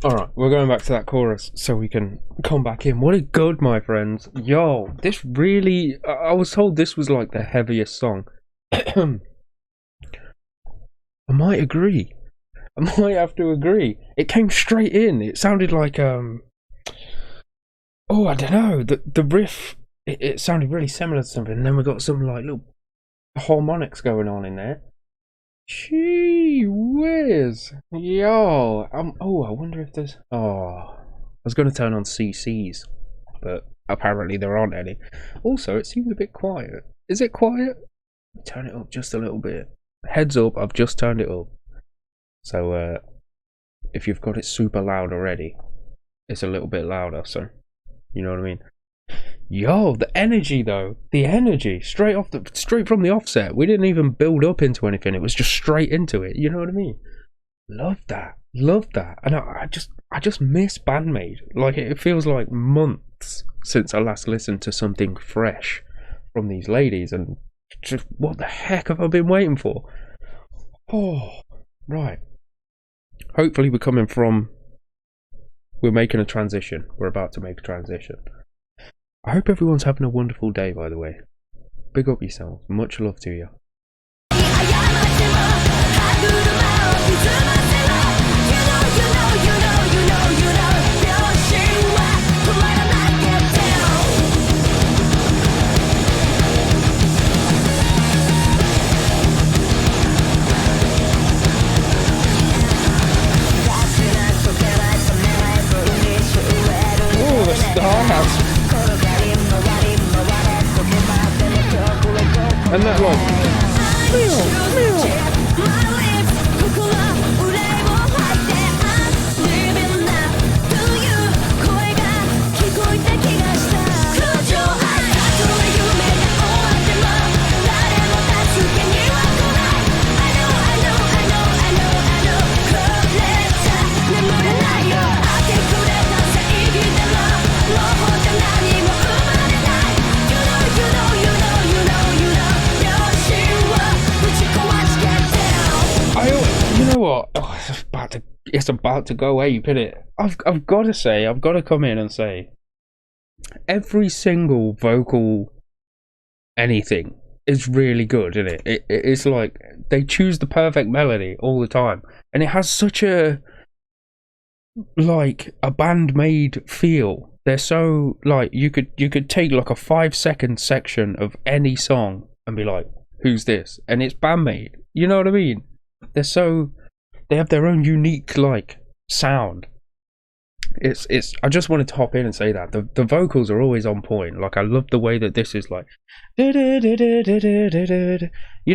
Alright, we're going back to that chorus so we can come back in. What a good, my friends. Yo, this really... I was told this was like the heaviest song. I might agree. I might have to agree. It came straight in. It sounded like, oh, I don't know. The riff, it sounded really similar to something. And then we got some like little harmonics going on in there. Gee whiz. Yo. Oh, I wonder if there's... Oh, I was going to turn on CCs, but apparently there aren't any. Also, it seems a bit quiet. Is it quiet? Turn it up just a little bit. Heads up, I've just turned it up. So, if you've got it super loud already, it's a little bit louder, so... You know what I mean? Yo, the energy though. The energy. Straight from the offset. We didn't even build up into anything. It was just straight into it. You know what I mean? Love that. Love that. And I just miss Band-Maid. Like, it feels like months since I last listened to something fresh from these ladies. And just, what the heck have I been waiting for? Oh, right. Hopefully we're making a transition. We're about to make a transition. I hope everyone's having a wonderful day, by the way. Big up yourselves. Much love to you. Oh, the Star House. And that like what? Oh, it's about to go ape, isn't it? I've got to come in and say, every single vocal anything is really good, isn't it? It's like they choose the perfect melody all the time, and it has such a like a Band-Maid feel. They're so like you could take like a 5-second section of any song and be like, who's this? And it's Band-Maid. You know what I mean? They have their own unique like sound. It's I just wanted to hop in and say that the vocals are always on point. Like, I love the way that this is like, you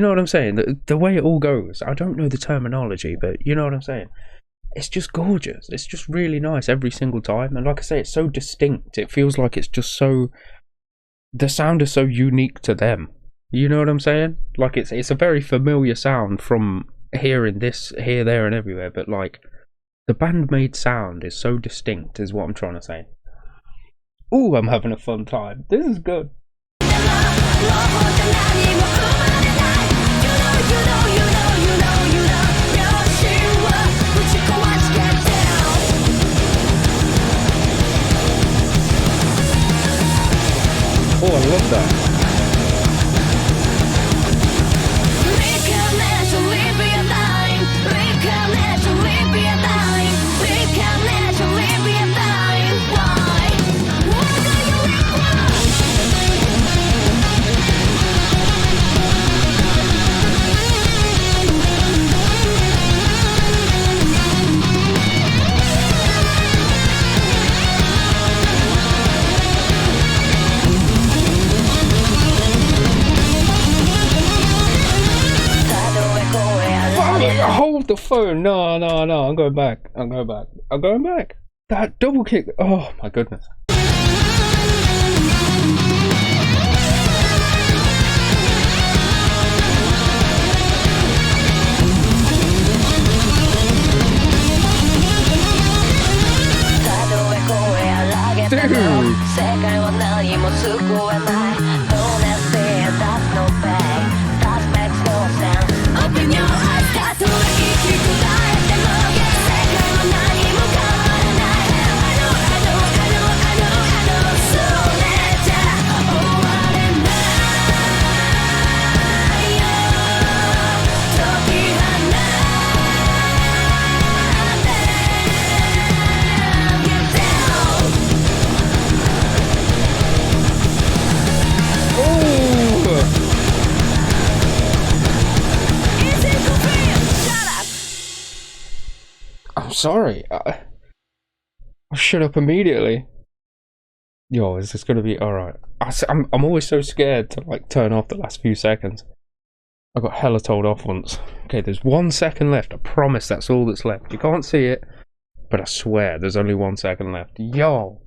know what I'm saying? The way it all goes. I don't know the terminology, but you know what I'm saying. It's just gorgeous. It's just really nice every single time. And like I say, it's so distinct. It feels like it's just so, the sound is so unique to them. You know what I'm saying? Like, it's a very familiar sound from hearing this here, there and everywhere, but like the Band-Maid sound is so distinct is what I'm trying to say. Ooh, I'm having a fun time. This is good. Oh, I love that. Hold the phone. No, I'm going back. That double kick. Oh my goodness. Dude. sorry. I'll shut up immediately. Yo, is this gonna be alright? I'm always so scared to like turn off the last few seconds. I got hella told off once. Okay, there's 1 second left. I promise that's all that's left. You can't see it, but I swear there's only 1 second left. Yo,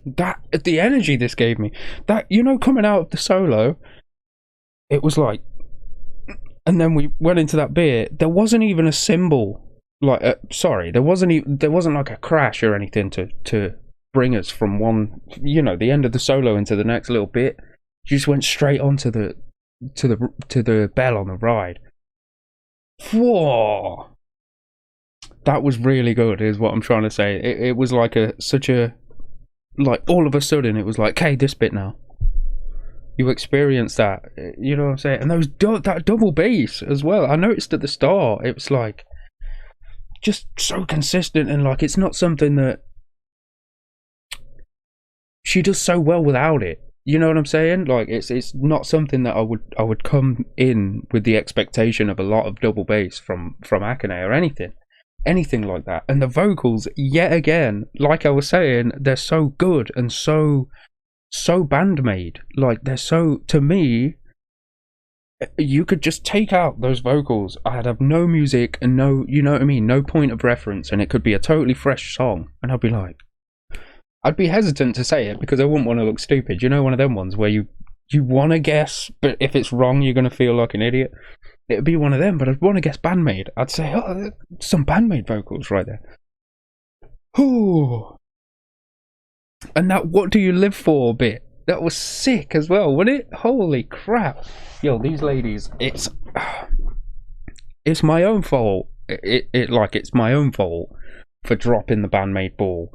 that the energy this gave me. That, you know, coming out of the solo, it was like, and then we went into that bit. There wasn't even a cymbal. Like, there wasn't like a crash or anything to bring us from one, you know, the end of the solo into the next little bit. You just went straight on to the bell on the ride. Whoa, that was really good, is what I'm trying to say. It was like like all of a sudden it was like, hey, this bit now. You experience that, you know what I'm saying? And that double bass as well. I noticed at the start, it was like just so consistent, and like it's not something that she does so well without it. You know what I'm saying? Like it's not something that I would come in with the expectation of a lot of double bass from Akane or anything like that. And the vocals, yet again, like I was saying, they're so good and so Band-Maid. Like they're so, to me, you could just take out those vocals. I'd have no music and no, you know what I mean, no point of reference, and it could be a totally fresh song, and I'd be like, I'd be hesitant to say it because I wouldn't want to look stupid. You know, one of them ones where you want to guess, but if it's wrong, you're going to feel like an idiot. It'd be one of them, but I'd want to guess Band-Maid. I'd say, oh, some Band-Maid vocals right there. Ooh. And that "What Do You Live For" bit, that was sick as well, wasn't it? Holy crap. Yo, these ladies, it's my own fault. It's my own fault for dropping the Band-Maid ball.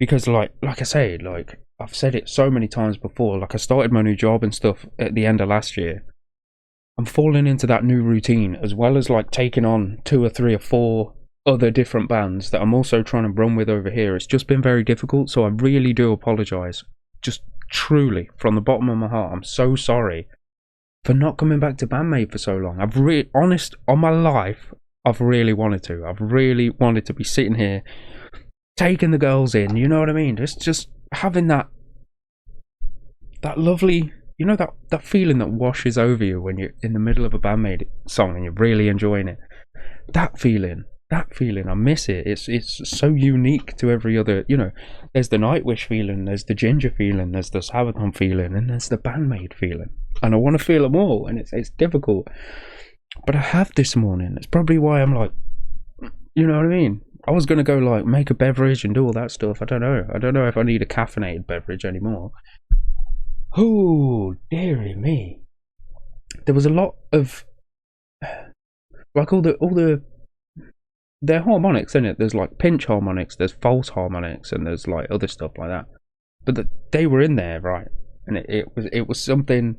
Because like I say, like I've said it so many times before, like I started my new job and stuff at the end of last year. I'm falling into that new routine, as well as like taking on 2 or 3 or 4 other different bands that I'm also trying to run with over here. It's just been very difficult, so I really do apologise. Just truly, from the bottom of my heart, I'm so sorry for not coming back to Band-Maid for so long. Honest on my life, I've really wanted to. I've really wanted to be sitting here taking the girls in, you know what I mean? Just having that lovely, you know, that feeling that washes over you when you're in the middle of a Band-Maid song and you're really enjoying it. That feeling, I miss it. It's so unique to every other, you know, there's the Nightwish feeling, there's the Ginger feeling, there's the Sabaton feeling, and there's the Band-Maid feeling. And I want to feel them all, and it's difficult. But I have this morning. It's probably why I'm like, you know what I mean? I was going to go like make a beverage and do all that stuff. I don't know if I need a caffeinated beverage anymore. Oh, dearie me. There was a lot of like all the they're harmonics, isn't it? There's like pinch harmonics, there's false harmonics, and there's like other stuff like that. But they were in there, right? And it was something.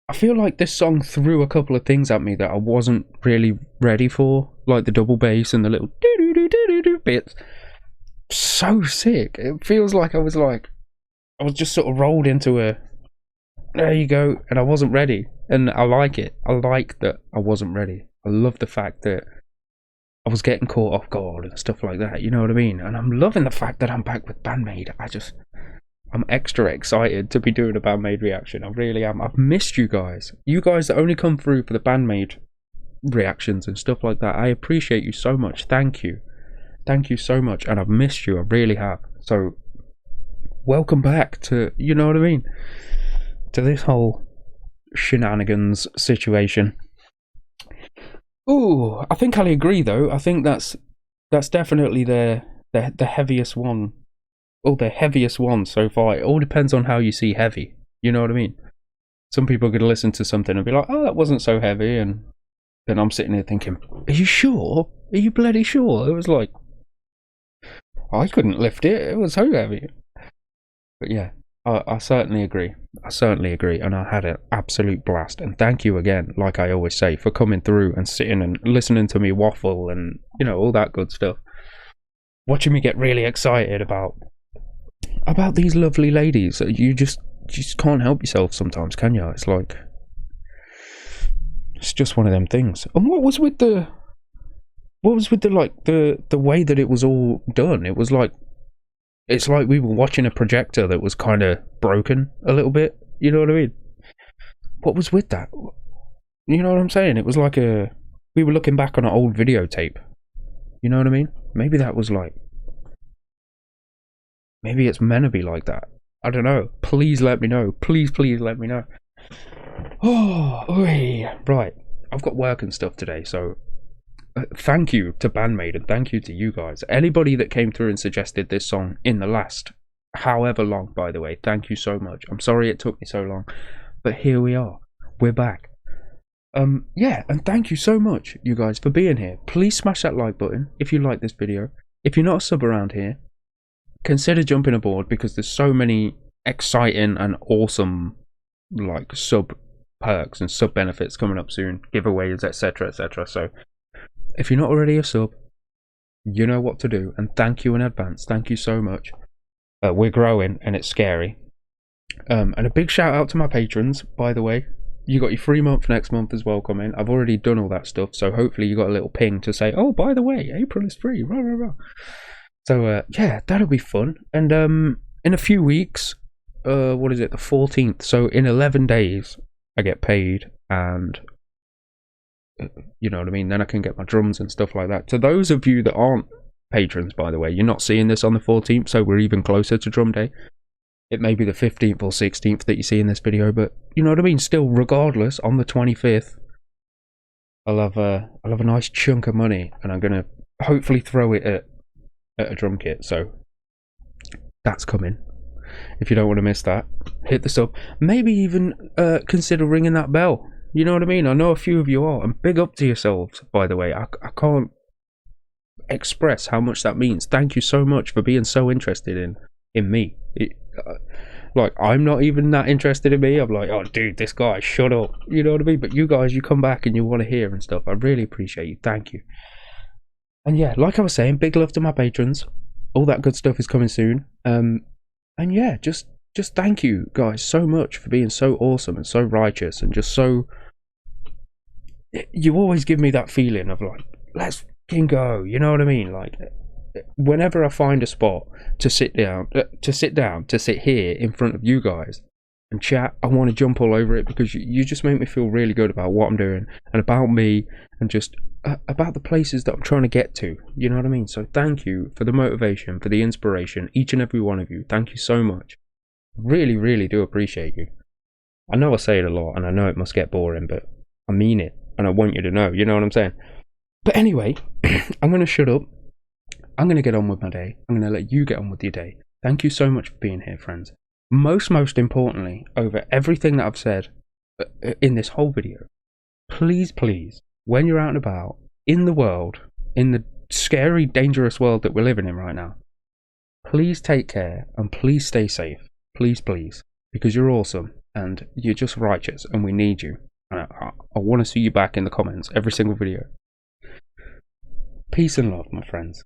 I feel like this song threw a couple of things at me that I wasn't really ready for, like the double bass and the little do bits. So sick. It feels like I was just sort of rolled into a, there you go, and I wasn't ready. And I like it. I like that I wasn't ready. I love the fact that I was getting caught off guard and stuff like that, you know what I mean? And I'm loving the fact that I'm back with Band-Maid. I'm extra excited to be doing a Band-Maid reaction. I really am. I've missed you guys. You guys that only come through for the Band-Maid reactions and stuff like that. I appreciate you so much. Thank you. Thank you so much. And I've missed you. I really have. So, welcome back to, you know what I mean? To this whole shenanigans situation. Ooh, I think I'll agree though. I think that's definitely the heaviest one. Oh, the heaviest one so far. It all depends on how you see heavy. You know what I mean? Some people could listen to something and be like, oh, that wasn't so heavy. And then I'm sitting here thinking, are you sure? Are you bloody sure? It was like, I couldn't lift it. It was so heavy. But yeah, I certainly agree. And I had an absolute blast. And thank you again, like I always say, for coming through and sitting and listening to me waffle and, you know, all that good stuff. Watching me get really excited about these lovely ladies. You just can't help yourself sometimes, can you? It's like, it's just one of them things. And what was with the what was with the the way that it was all done? It was like, it's like we were watching a projector that was kind of broken a little bit. You know what I mean? What was with that? You know what I'm saying? It was like we were looking back on an old videotape. You know what I mean? Maybe that was like, maybe it's meant to be like that. I don't know. Please let me know. Please let me know. Oh, right. I've got work and stuff today, so thank you to Band-Maid and thank you to you guys. Anybody that came through and suggested this song in the last however long, by the way, thank you so much. I'm sorry it took me so long, but here we are. We're back. Yeah, and thank you so much, you guys, for being here. Please smash that like button if you like this video. If you're not a sub around here, consider jumping aboard, because there's so many exciting and awesome like sub perks and sub benefits coming up soon, giveaways, etc, etc. So if you're not already a sub, you know what to do, and thank you in advance. Thank you so much. We're growing and it's scary. And a big shout out to my patrons, by the way. You got your free month next month as well coming. I've already done all that stuff, so hopefully you got a little ping to say, oh, by the way, April is free, rah, rah, rah. So yeah, that'll be fun. And in a few weeks, what is it, the 14th, so in 11 days I get paid, and you know what I mean, then I can get my drums and stuff like that. To those of you that aren't patrons, by the way, you're not seeing this on the 14th, so we're even closer to drum day. It may be the 15th or 16th that you see in this video, but you know what I mean, still, regardless, on the 25th I'll have a nice chunk of money, and I'm gonna hopefully throw it at a drum kit. So that's coming. If you don't want to miss that, hit the sub. Maybe even consider ringing that bell. You know what I mean? I know a few of you are, and big up to yourselves, by the way. I can't express how much that means. Thank you so much for being so interested in me. Like, I'm not even that interested in me. I'm like, oh dude, this guy, shut up. You know what I mean? But you guys, you come back and you want to hear and stuff. I really appreciate you. Thank you. And yeah, like I was saying, big love to my patrons. All that good stuff is coming soon. And yeah, just thank you guys so much for being so awesome and so righteous, and just so, you always give me that feeling of like, let's fucking go. You know what I mean? Like, whenever I find a spot to sit down, to sit here in front of you guys and chat, I want to jump all over it, because you just make me feel really good about what I'm doing and about me, and just about the places that I'm trying to get to. You know what I mean? So thank you for the motivation, for the inspiration, each and every one of you. Thank you so much. Really, really do appreciate you. I know I say it a lot, and I know it must get boring, but I mean it, and I want you to know. You know what I'm saying? But anyway, I'm going to shut up. I'm going to get on with my day. I'm going to let you get on with your day. Thank you so much for being here, friends. Most importantly, over everything that I've said in this whole video, please, when you're out and about in the world, in the scary, dangerous world that we're living in right now, please take care and please stay safe. Please, because you're awesome and you're just righteous, and we need you. And I want to see you back in the comments every single video. Peace and love, my friends.